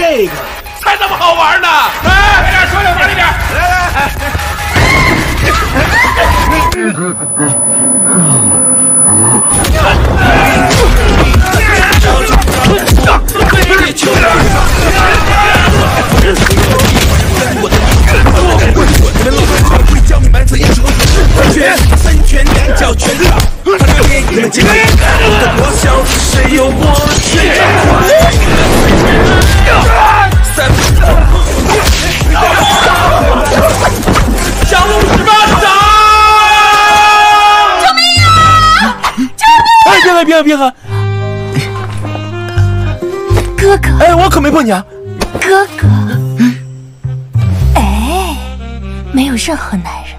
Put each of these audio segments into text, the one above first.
这个才那么好玩呢！来，快点，说点玩一点，会教你满嘴说拳，三拳两脚全场，他给你们机会。我的国小谁有我学降龙十八掌！救命啊！救命！哎，别喝！哥哥，哎，我可没碰你啊！哥哥，哎，没有任何男人。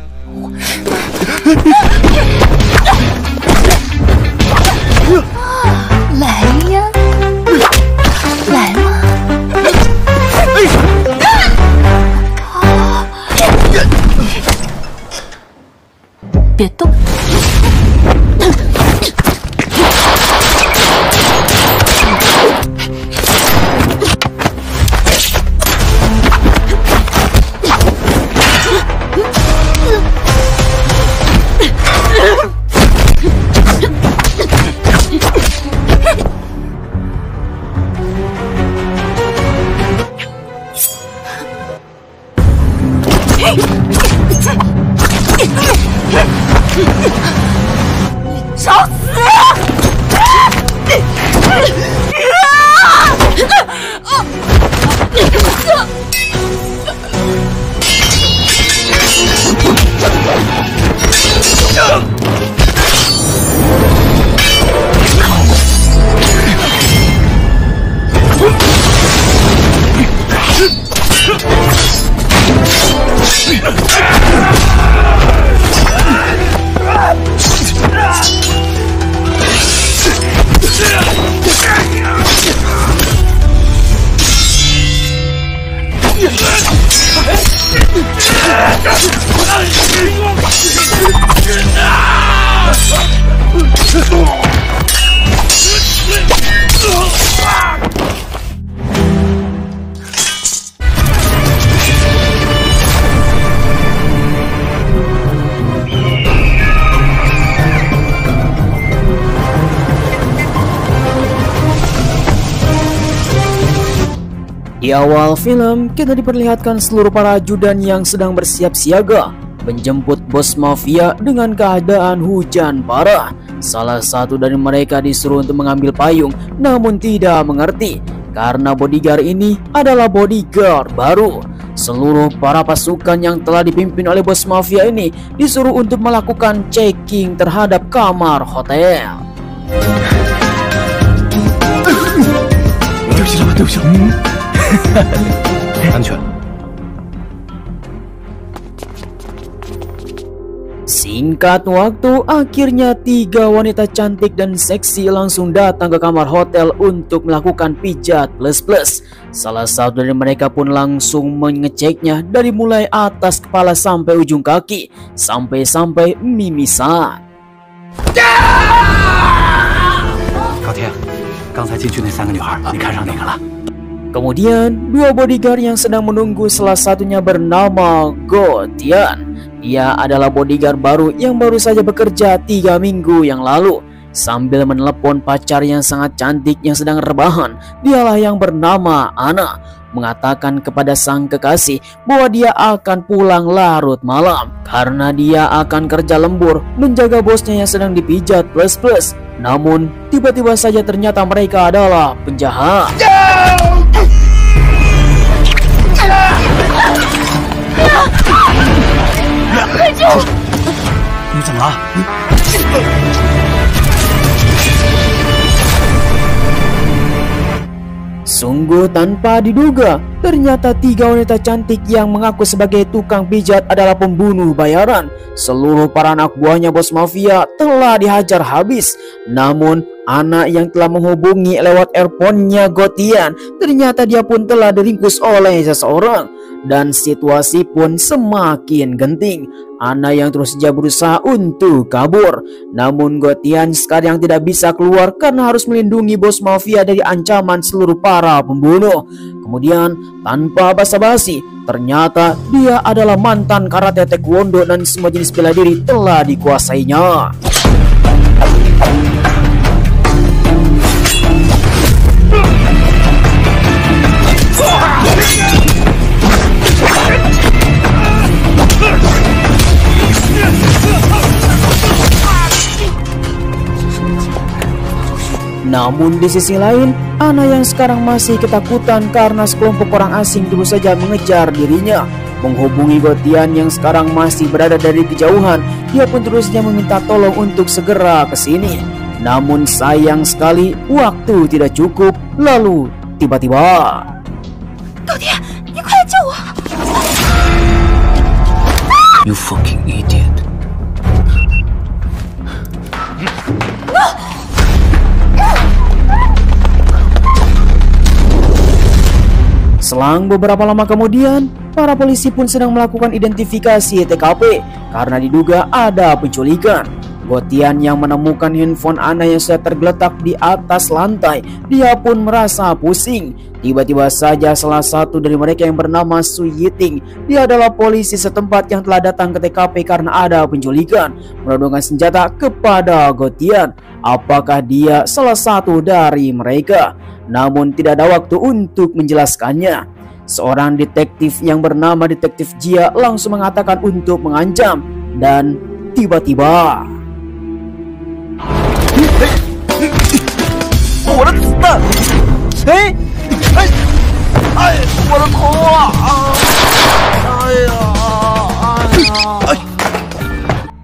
来呀，来嘛！别动！找死！Di awal film, kita diperlihatkan seluruh para ajudan yang sedang bersiap siaga menjemput bos mafia dengan keadaan hujan parah. Salah satu dari mereka disuruh untuk mengambil payung, namun tidak mengerti karena bodyguard ini adalah bodyguard baru. Seluruh para pasukan yang telah dipimpin oleh bos mafia ini disuruh untuk melakukan checking terhadap kamar hotel. 对不起，安全。 Singkat waktu, akhirnya 3 wanita cantik dan seksi langsung datang ke kamar hotel untuk melakukan pijat plus. Salah satu dari mereka pun langsung mengeceknya dari mulai atas kepala sampai ujung kaki, sampai mimisan. 高天，刚才进去那3个女孩，你看上哪个了？ Kemudian 2 bodyguard yang sedang menunggu, salah satunya bernama Gotian. Dia adalah bodyguard baru yang baru saja bekerja 3 minggu yang lalu. Sambil menelepon pacar yang sangat cantik yang sedang rebahan, dialah yang bernama Ana, mengatakan kepada sang kekasih bahwa dia akan pulang larut malam karena dia akan kerja lembur menjaga bosnya yang sedang dipijat plus. Namun tiba-tiba saja ternyata mereka adalah penjahat. 你怎么了？ Sungguh tanpa diduga, ternyata 3 wanita cantik yang mengaku sebagai tukang pijat adalah pembunuh bayaran. Seluruh para anak buahnya bos mafia telah dihajar habis. Namun anak yang telah menghubungi lewat earphone-nya Gotian, ternyata dia pun telah diringkus oleh seseorang. Dan situasi pun semakin genting. Ana yang terus saja berusaha untuk kabur, namun Gotian sekarang tidak bisa keluar karena harus melindungi bos mafia dari ancaman seluruh para pembunuh. Kemudian tanpa basa-basi, ternyata dia adalah mantan karate taekwondo dan semua jenis bela diri telah dikuasainya. Namun di sisi lain, Ana yang sekarang masih ketakutan karena sekelompok orang asing terus saja mengejar dirinya. Menghubungi Gotian yang sekarang masih berada dari kejauhan, dia pun terusnya meminta tolong untuk segera ke sini. Namun sayang sekali, waktu tidak cukup. Lalu tiba-tiba, Gotian, 你快来救我！ You fucking idiot. Selang beberapa lama kemudian, para polisi pun sedang melakukan identifikasi TKP karena diduga ada penculikan. Gotian yang menemukan handphone Ana yang sudah tergeletak di atas lantai, dia pun merasa pusing. Tiba-tiba saja salah satu dari mereka yang bernama Su Yiting, dia adalah polisi setempat yang telah datang ke TKP karena ada penculikan, menodongkan senjata kepada Gotian. Apakah dia salah satu dari mereka? Namun tidak ada waktu untuk menjelaskannya. Seorang detektif yang bernama Detektif Jia langsung mengatakan untuk mengancam. Dan tiba-tiba,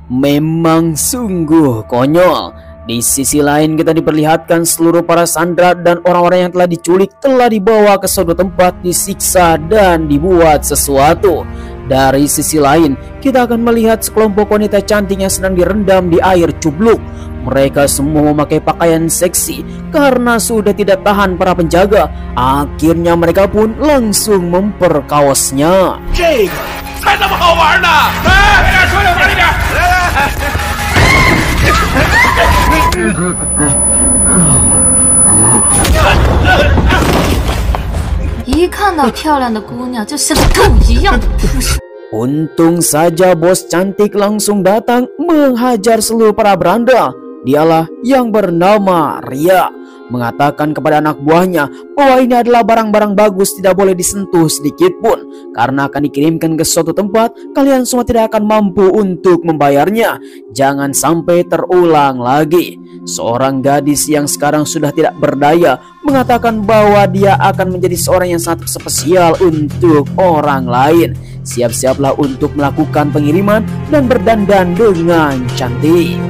memang sungguh konyol. Di sisi lain kita diperlihatkan seluruh para sandera dan orang-orang yang telah diculik telah dibawa ke suatu tempat, disiksa dan dibuat sesuatu. Dari sisi lain kita akan melihat sekelompok wanita cantik yang sedang direndam di air cubluk. Mereka semua memakai pakaian seksi karena sudah tidak tahan para penjaga. Akhirnya mereka pun langsung memperkaosnya. 这个才那么好玩呢！来，说两点，来。 一看到漂亮的姑娘就像狗一样的扑上。 Untung saja bos cantik langsung datang menghajar seluruh para berandal. Dialah yang bernama Ria, mengatakan kepada anak buahnya bahwa ini adalah barang-barang bagus, tidak boleh disentuh sedikit pun karena akan dikirimkan ke suatu tempat. Kalian semua tidak akan mampu untuk membayarnya. Jangan sampai terulang lagi. Seorang gadis yang sekarang sudah tidak berdaya mengatakan bahwa dia akan menjadi seorang yang sangat spesial untuk orang lain. Siap-siaplah untuk melakukan pengiriman dan berdandan dengan cantik.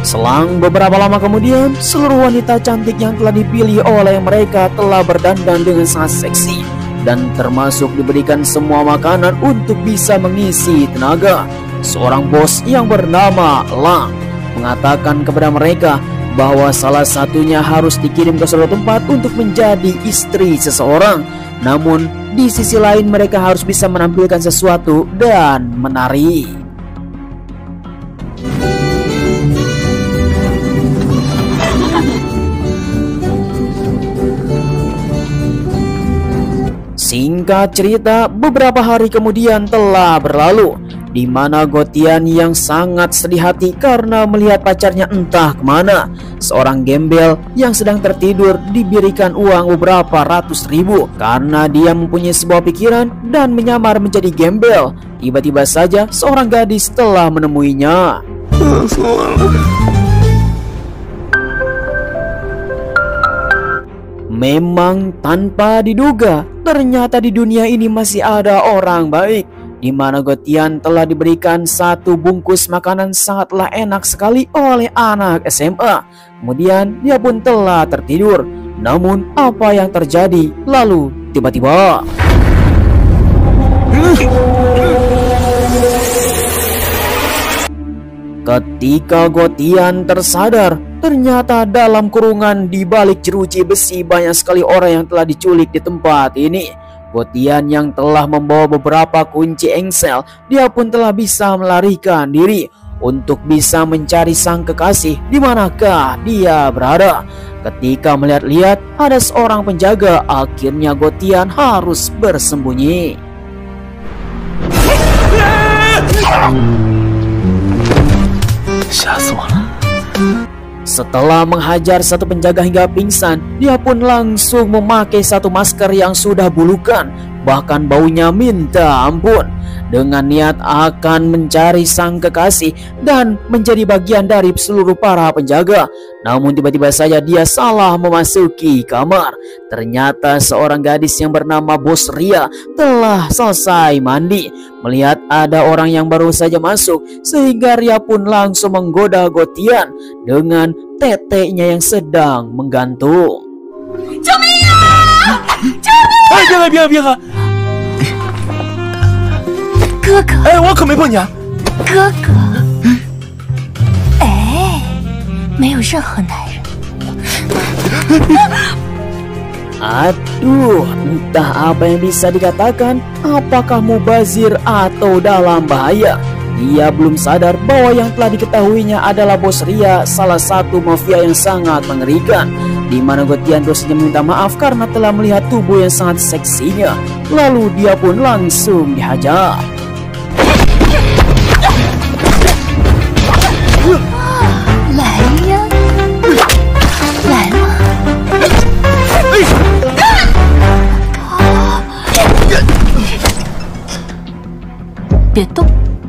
Selang beberapa lama kemudian, seluruh wanita cantik yang telah dipilih oleh mereka telah berdandan dengan sangat seksi dan termasuk diberikan semua makanan untuk bisa mengisi tenaga. Seorang bos yang bernama Lang mengatakan kepada mereka bahwa salah satunya harus dikirim ke suatu tempat untuk menjadi istri seseorang. Namun di sisi lain mereka harus bisa menampilkan sesuatu dan menari. Singkat cerita, beberapa hari kemudian telah berlalu, di mana Gotian yang sangat sedih hati karena melihat pacarnya entah kemana. Seorang gembel yang sedang tertidur diberikan uang beberapa ratus ribu karena dia mempunyai sebuah pikiran dan menyamar menjadi gembel. Tiba-tiba saja seorang gadis telah menemuinya. Memang tanpa diduga, ternyata di dunia ini masih ada orang baik, di mana Gotian telah diberikan satu bungkus makanan sangatlah enak sekali oleh anak SMA. Kemudian dia pun telah tertidur. Namun apa yang terjadi? Lalu tiba-tiba ketika Gotian tersadar, ternyata dalam kurungan di balik jeruji besi banyak sekali orang yang telah diculik di tempat ini. Gotian yang telah membawa beberapa kunci engsel, dia pun telah bisa melarikan diri. untuk bisa mencari sang kekasih di manakah dia berada. Ketika melihat-lihat ada seorang penjaga, akhirnya Gotian harus bersembunyi. Setelah menghajar satu penjaga hingga pingsan, dia pun langsung memakai satu masker yang sudah bulukan, bahkan baunya minta ampun, dengan niat akan mencari sang kekasih dan menjadi bagian dari seluruh para penjaga. Namun tiba-tiba saja dia salah memasuki kamar. Ternyata seorang gadis yang bernama Bos Ria telah selesai mandi. Melihat ada orang yang baru saja masuk, sehingga Ria pun langsung menggoda Gotian dengan teteknya yang sedang menggantung. Biar. 哥哥，我可没碰你啊！哥哥，哎，没有任何男人。 Aduh, entah apa yang bisa dikatakan, apakah mubazir atau dalam bahaya. Dia belum sadar bahwa yang telah diketahuinya adalah Bos Ria, salah satu mafia yang sangat mengerikan, di mana Gotian terus meminta maaf karena telah melihat tubuh yang sangat seksinya. Lalu dia pun langsung dihajar.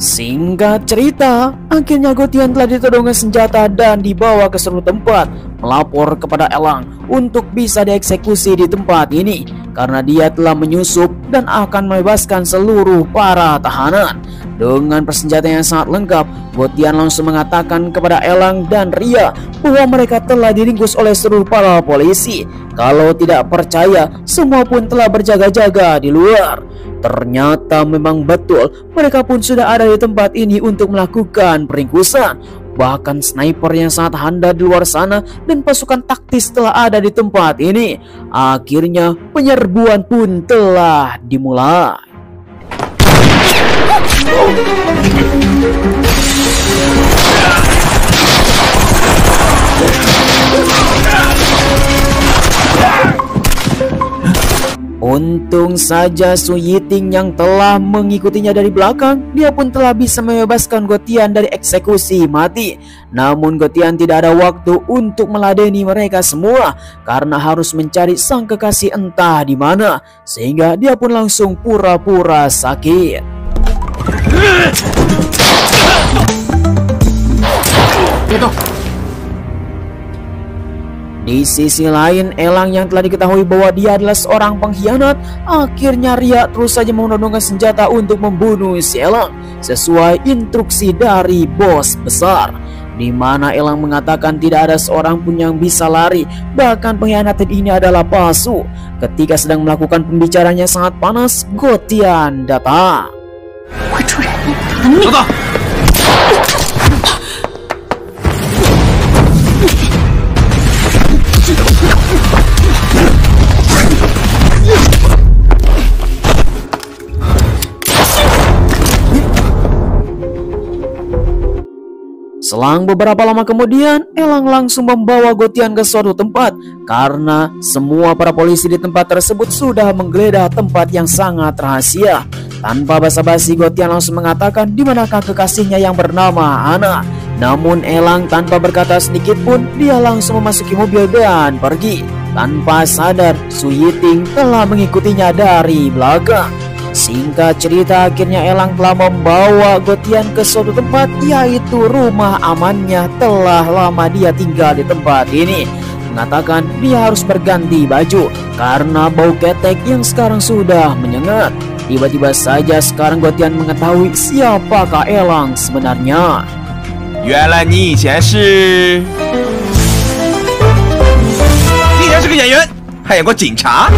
Singkat cerita, akhirnya Gotian telah ditodongkan senjata dan dibawa ke suatu tempat, melapor kepada Elang untuk bisa dieksekusi di tempat ini karena dia telah menyusup dan akan membebaskan seluruh para tahanan. Dengan persenjataan yang sangat lengkap, Gotian langsung mengatakan kepada Elang dan Ria bahwa mereka telah diringkus oleh seluruh para polisi. Kalau tidak percaya, semua pun telah berjaga-jaga di luar. Ternyata memang betul, mereka pun sudah ada di tempat ini untuk melakukan peringkusan. Bahkan sniper yang sangat handal di luar sana dan pasukan taktis telah ada di tempat ini. Akhirnya penyerbuan pun telah dimulai. Untung saja Su Yiting yang telah mengikutinya dari belakang, dia pun telah bisa membebaskan Gotian dari eksekusi mati. Namun Gotian tidak ada waktu untuk meladeni mereka semua karena harus mencari sang kekasih entah di mana, sehingga dia pun langsung pura-pura sakit. Di sisi lain, Elang yang telah diketahui bahwa dia adalah seorang pengkhianat, akhirnya Ria terus saja menodongkan senjata untuk membunuh si Elang sesuai instruksi dari bos besar, di mana Elang mengatakan tidak ada seorang pun yang bisa lari, bahkan pengkhianatan ini adalah palsu. Ketika sedang melakukan pembicaranya sangat panas, Gotian datang. Selang beberapa lama kemudian, Elang langsung membawa Gotian ke suatu tempat karena semua para polisi di tempat tersebut sudah menggeledah tempat yang sangat rahasia. Tanpa basa-basi, Gotian langsung mengatakan di manakah kekasihnya yang bernama Ana. Namun Elang tanpa berkata sedikit pun, dia langsung memasuki mobil dan pergi. Tanpa sadar, Su Yiting telah mengikutinya dari belakang. Singkat cerita, akhirnya Elang telah membawa Gotian ke suatu tempat, yaitu rumah amannya. Telah lama dia tinggal di tempat ini. Mengatakan dia harus berganti baju karena bau ketek yang sekarang sudah menyengat. Tiba-tiba saja sekarang Gotian mengetahui siapakah Elang sebenarnya. 原来你以前是个演员，还演过警察。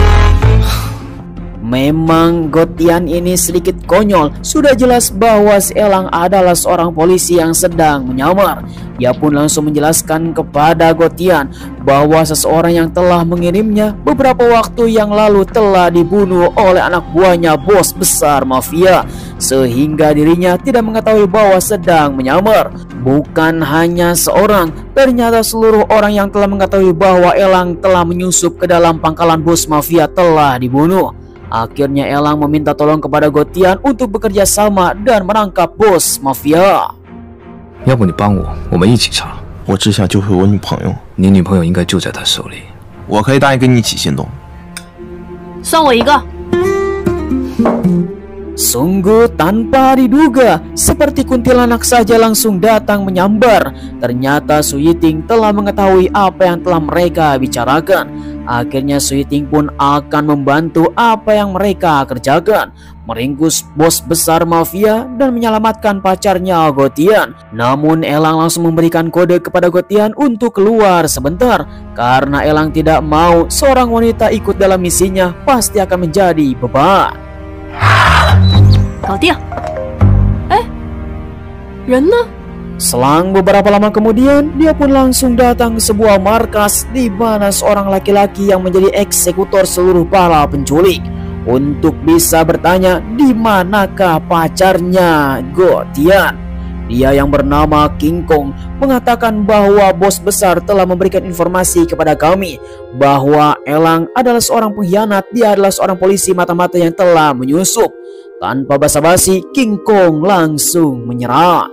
Memang Gotian ini sedikit konyol. Sudah jelas bahwa si Elang adalah seorang polisi yang sedang menyamar. Dia pun langsung menjelaskan kepada Gotian bahwa seseorang yang telah mengirimnya beberapa waktu yang lalu telah dibunuh oleh anak buahnya bos besar mafia. sehingga dirinya tidak mengetahui bahwa sedang menyamar. Bukan hanya seorang, ternyata seluruh orang yang telah mengetahui bahwa Elang telah menyusup ke dalam pangkalan bos mafia telah dibunuh. Akhirnya Elang meminta tolong kepada Gotian untuk bekerja sama dan menangkap bos mafia. 要不你帮我，我们一起查。我只想救回我女朋友。你女朋友应该就在他手里。我可以答应跟你一起行动。算我一个。 Sungguh tanpa diduga, seperti kuntilanak saja langsung datang menyambar. Ternyata Su Yiting telah mengetahui apa yang telah mereka bicarakan. Akhirnya Su Yiting pun akan membantu apa yang mereka kerjakan, meringkus bos besar mafia dan menyelamatkan pacarnya Gotian. Namun Elang langsung memberikan kode kepada Gotian untuk keluar sebentar, karena Elang tidak mau seorang wanita ikut dalam misinya, pasti akan menjadi beban. 搞定。哎，人呢？ Selang beberapa lama kemudian, dia pun langsung datang ke sebuah markas di mana seorang laki-laki yang menjadi eksekutor seluruh para penculik untuk bisa bertanya di manakah pacarnya Gotian. Dia yang bernama King Kong mengatakan bahwa bos besar telah memberikan informasi kepada kami bahwa Elang adalah seorang pengkhianat. Dia adalah seorang polisi mata-mata yang telah menyusup. Tanpa basa-basi, King Kong langsung menyerah.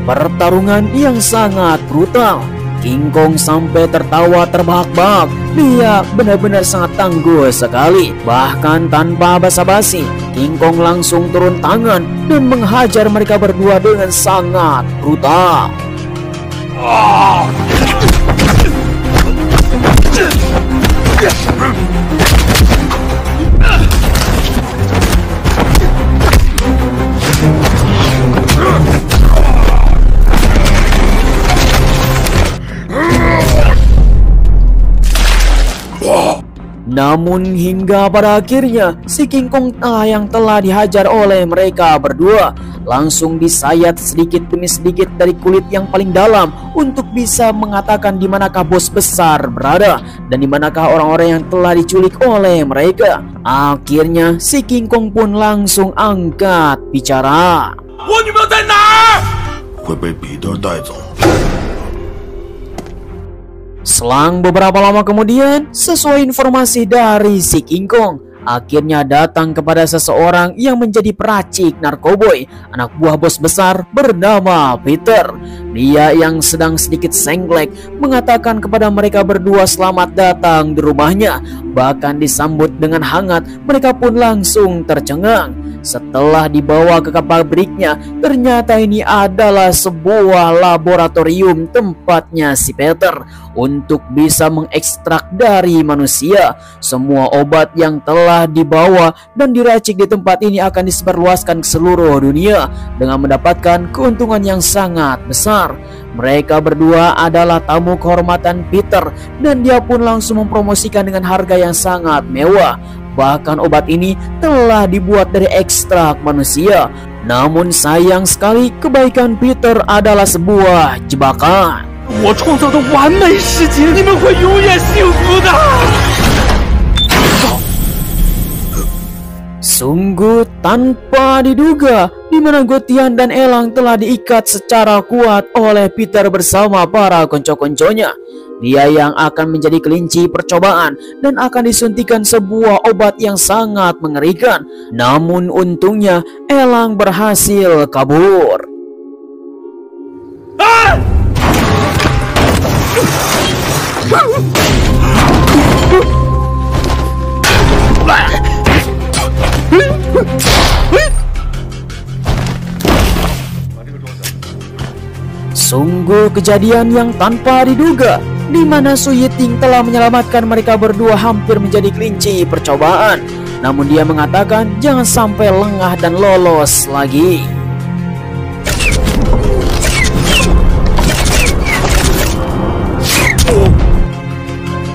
Pertarungan yang sangat brutal. King Kong sampai tertawa terbahak-bahak. Dia benar-benar sangat tangguh sekali. Bahkan tanpa basa-basi, King Kong langsung turun tangan dan menghajar mereka berdua dengan sangat brutal. Namun hingga pada akhirnya si King Kong yang telah dihajar oleh mereka berdua langsung disayat sedikit demi sedikit dari kulit yang paling dalam untuk bisa mengatakan di manakah bos besar berada dan di manakah orang-orang yang telah diculik oleh mereka. Akhirnya si King Kong pun langsung angkat bicara. 我女朋友在哪儿？会被彼得带走。 Selang beberapa lama kemudian, sesuai informasi dari si King Kong, akhirnya datang kepada seseorang yang menjadi peracik narkoboy, anak buah bos besar bernama Peter. Dia yang sedang sedikit sengklek mengatakan kepada mereka berdua selamat datang di rumahnya. Bahkan disambut dengan hangat, mereka pun langsung tercengang. Setelah dibawa ke pabriknya, ternyata ini adalah sebuah laboratorium tempatnya si Peter untuk bisa mengekstrak dari manusia. Semua obat yang telah dibawa dan diracik di tempat ini akan disebarluaskan ke seluruh dunia dengan mendapatkan keuntungan yang sangat besar. Mereka berdua adalah tamu kehormatan Peter dan dia pun langsung mempromosikan dengan harga yang sangat mewah. Bahkan obat ini telah dibuat dari ekstrak manusia. Namun sayang sekali kebaikan Peter adalah sebuah jebakan. 我创造的完美世界，你们会永远幸福的。 Sungguh tanpa diduga, di mana Gotian dan Elang telah diikat secara kuat oleh Peter bersama para konco-konconya. Dia yang akan menjadi kelinci percobaan dan akan disuntikan sebuah obat yang sangat mengerikan. Namun untungnya Elang berhasil kabur. Sungguh kejadian yang tanpa diduga, di mana Su Yiting telah menyelamatkan mereka berdua hampir menjadi kelinci percobaan. namun dia mengatakan jangan sampai lengah dan lolos lagi.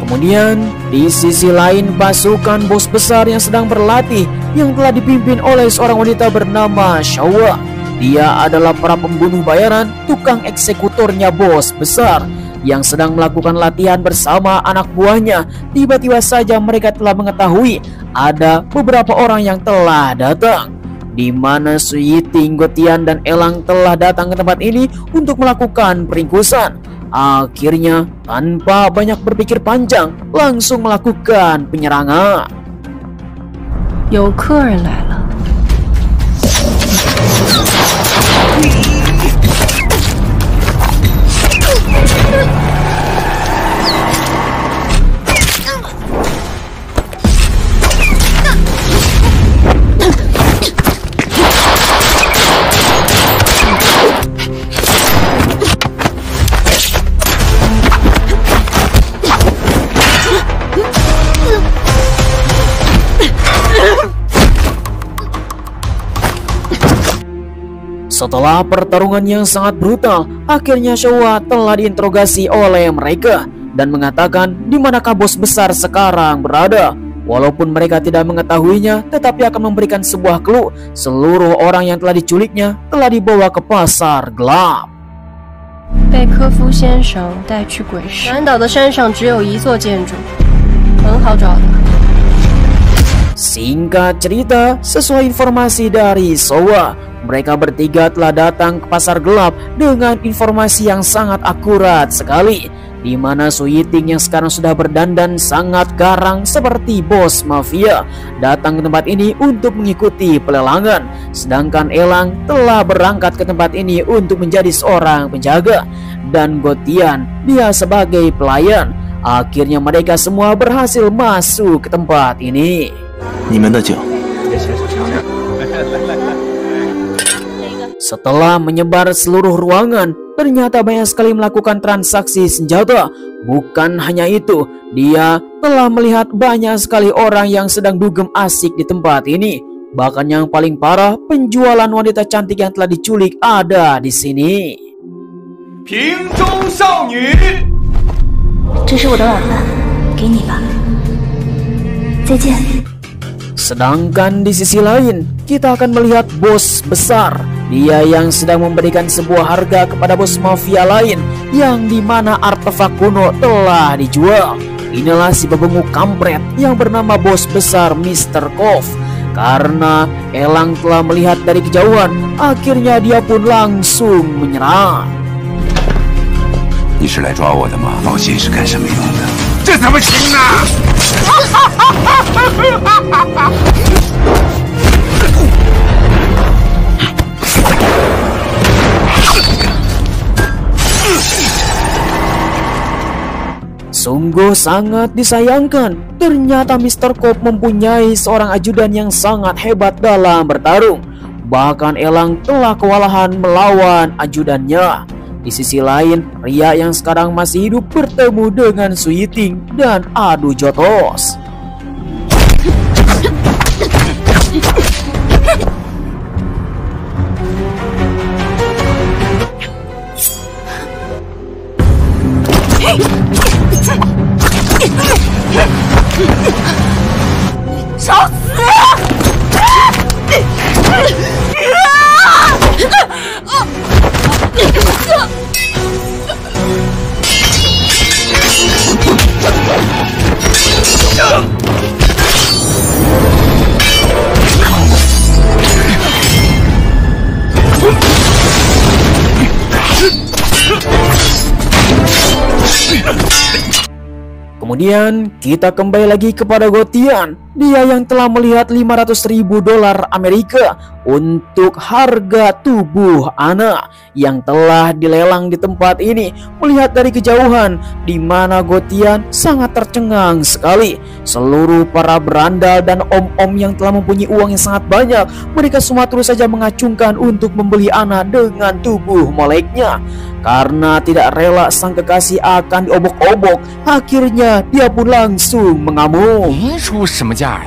Kemudian di sisi lain pasukan bos besar yang sedang berlatih yang telah dipimpin oleh seorang wanita bernama Shawa. Dia adalah para pembunuh bayaran, tukang eksekutornya bos besar yang sedang melakukan latihan bersama anak buahnya. Tiba-tiba saja mereka telah mengetahui ada beberapa orang yang telah datang, di mana Su Yiting, Gotian, dan Elang telah datang ke tempat ini untuk melakukan peringkusan. Akhirnya tanpa banyak berpikir panjang langsung melakukan penyerangan. 有客人来了。 Setelah pertarungan yang sangat brutal, akhirnya Shawa telah diinterogasi oleh mereka dan mengatakan di manakah bos besar sekarang berada. Walaupun mereka tidak mengetahuinya, tetapi akan memberikan sebuah clue. Seluruh orang yang telah diculiknya telah dibawa ke pasar gelap. 被科夫先生带去鬼市。南岛的山上只有一座建筑，很好找的。 Singkat cerita, sesuai informasi dari Shawa, mereka bertiga telah datang ke pasar gelap dengan informasi yang sangat akurat sekali, di mana Su Yiting yang sekarang sudah berdandan sangat garang seperti bos mafia datang ke tempat ini untuk mengikuti pelelangan, sedangkan Elang telah berangkat ke tempat ini untuk menjadi seorang penjaga, dan Gotian dia sebagai pelayan. Akhirnya mereka semua berhasil masuk ke tempat ini. 你们的酒。 Setelah menyebar seluruh ruangan, ternyata banyak sekali melakukan transaksi senjata. Bukan hanya itu, dia telah melihat banyak sekali orang yang sedang dugem asik di tempat ini. Bahkan yang paling parah, penjualan wanita cantik yang telah diculik ada di sini. 瓶中少女，这是我的晚饭，给你吧。再见。 Sedangkan di sisi lain, kita akan melihat bos besar. Dia yang sedang memberikan sebuah harga kepada bos mafia lain, yang dimana artefak kuno telah dijual. Inilah si bebengu kampret yang bernama bos besar Mr. Kov. Karena Elang telah melihat dari kejauhan, akhirnya dia pun langsung menyerang. 你是来抓我的吗？宝剑是干什么用的？ 这怎么行呢？ Sungguh sangat disayangkan, ternyata Mr. Kov mempunyai seorang ajudan yang sangat hebat dalam bertarung. Bahkan Elang telah kewalahan melawan ajudannya. Di sisi lain, Ria yang sekarang masih hidup bertemu dengan Su Yiting dan adu jotos. Kemudian kita kembali lagi kepada Gotian. Dia yang telah melihat $500.000 Amerika untuk harga tubuh anak yang telah dilelang di tempat ini. Melihat dari kejauhan, di mana Gotian sangat tercengang sekali. Seluruh para berandal dan om-om yang telah mempunyai uang yang sangat banyak, mereka semua terus saja mengacungkan untuk membeli anak dengan tubuh moleknya. Karena tidak rela sang kekasih akan diobok-obok, akhirnya dia pun langsung mengamuk. 您出什么价呀？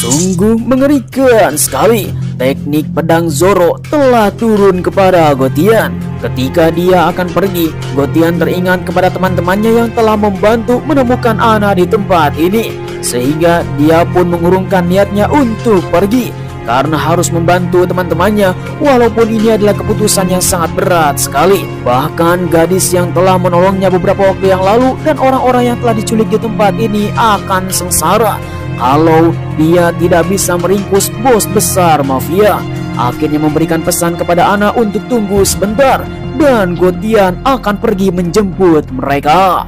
Sungguh mengerikan sekali. Teknik pedang Zoro telah turun kepada Gotian. Ketika dia akan pergi, Gotian teringat kepada teman-temannya yang telah membantu menemukan Ana di tempat ini, sehingga dia pun mengurungkan niatnya untuk pergi karena harus membantu teman-temannya, walaupun ini adalah keputusan yang sangat berat sekali. Bahkan gadis yang telah menolongnya beberapa waktu yang lalu dan orang-orang yang telah diculik di tempat ini akan sengsara kalau dia tidak bisa meringkus bos besar mafia. Akhirnya memberikan pesan kepada Ana untuk tunggu sebentar, dan Gotian akan pergi menjemput mereka.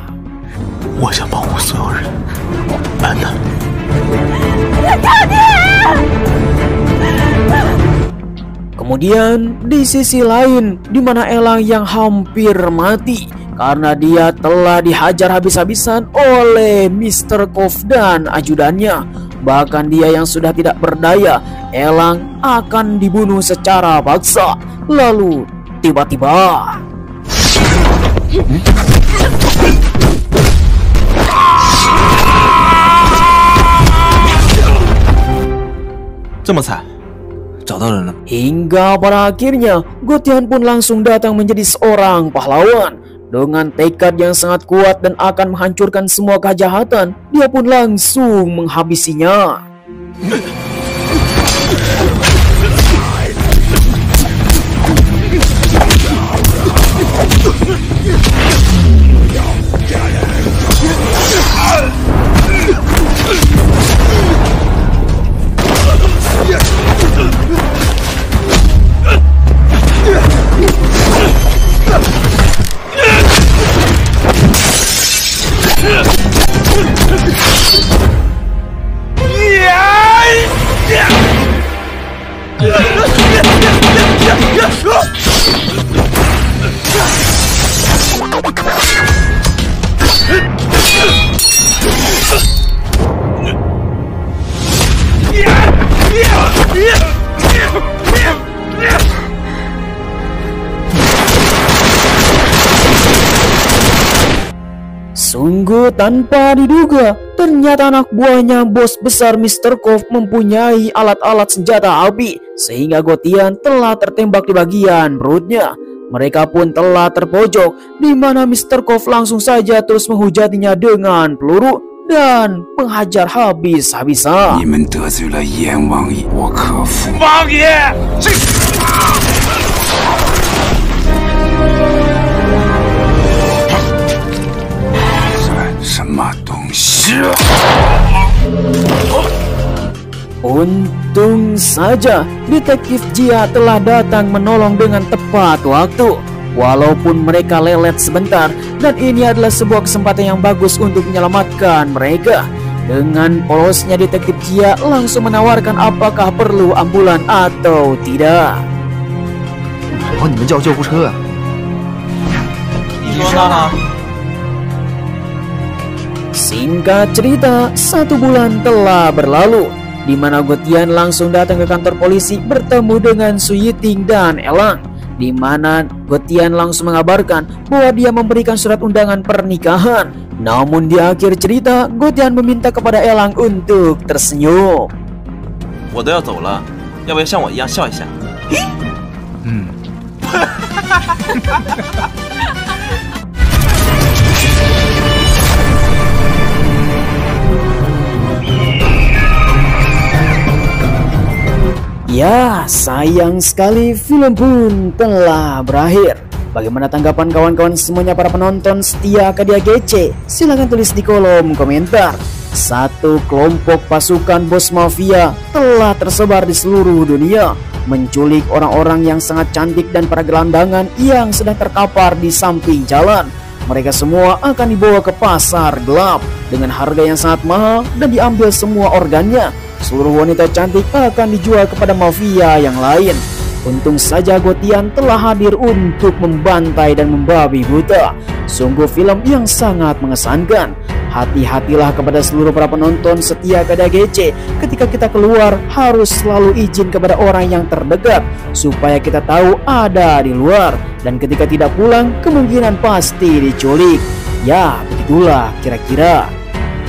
我想保护所有人，安娜。 Kemudian di sisi lain, di mana Elang yang hampir mati karena dia telah dihajar habis-habisan oleh Mr. Kov dan ajudannya. Bahkan dia yang sudah tidak berdaya, Elang akan dibunuh secara paksa. Lalu tiba-tiba 这么惨，找到人了。 hingga pada akhirnya Gotian pun langsung datang menjadi seorang pahlawan. Dengan tekad yang sangat kuat dan akan menghancurkan semua kejahatan, dia pun langsung menghabisinya. Sungguh tanpa diduga, ternyata anak buahnya bos besar Mr. Kov mempunyai alat-alat senjata api, sehingga Gotian telah tertembak di bagian perutnya. Mereka pun telah terpojok, di mana Mr. Kov langsung saja terus menghujatinya dengan peluru dan menghajar habis-habisan. 你们得罪了阎王爷，我可服。王爷，这。 什么东西？ Untung saja detektif Jia telah datang menolong dengan tepat waktu. Walaupun mereka lelet sebentar, dan ini adalah sebuah kesempatan yang bagus untuk menyelamatkan mereka. Dengan polosnya detektif Jia langsung menawarkan apakah perlu ambulan atau tidak. 帮你们叫救护车啊！ 医生呢？ Singkat cerita, 1 bulan telah berlalu, di mana Gotian langsung datang ke kantor polisi bertemu dengan Su Yiting dan Elang, di mana Gotian langsung mengabarkan bahwa dia memberikan surat undangan pernikahan. Namun di akhir cerita, Gotian meminta kepada Elang untuk tersenyum. 我都要走了，要不要像我一样笑一下？ Ya, sayang sekali film pun telah berakhir. Bagaimana tanggapan kawan-kawan semuanya para penonton setia Kadia Gece? Silahkan tulis di kolom komentar. Satu kelompok pasukan bos mafia telah tersebar di seluruh dunia, menculik orang-orang yang sangat cantik dan para gelandangan yang sedang terkapar di samping jalan. Mereka semua akan dibawa ke pasar gelap dengan harga yang sangat mahal dan diambil semua organnya. Seluruh wanita cantik akan dijual kepada mafia yang lain. Untung saja Gotian telah hadir untuk membantai dan membabi buta. Sungguh film yang sangat mengesankan. Hati-hatilah kepada seluruh para penonton setia KDAGC. Ketika kita keluar harus selalu izin kepada orang yang terdekat supaya kita tahu ada di luar. Dan ketika tidak pulang kemungkinan pasti diculik. Ya begitulah kira-kira.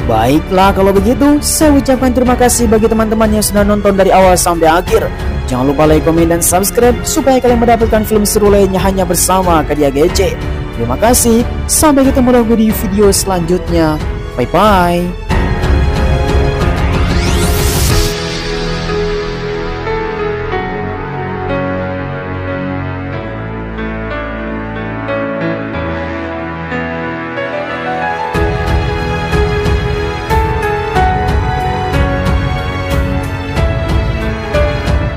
Baiklah kalau begitu, saya ucapkan terima kasih bagi teman-teman yang sudah nonton dari awal sampai akhir. Jangan lupa like, komen, dan subscribe supaya kalian mendapatkan film seru lainnya hanya bersama KDAGC. Terima kasih, sampai ketemu lagi di video selanjutnya. Bye-bye.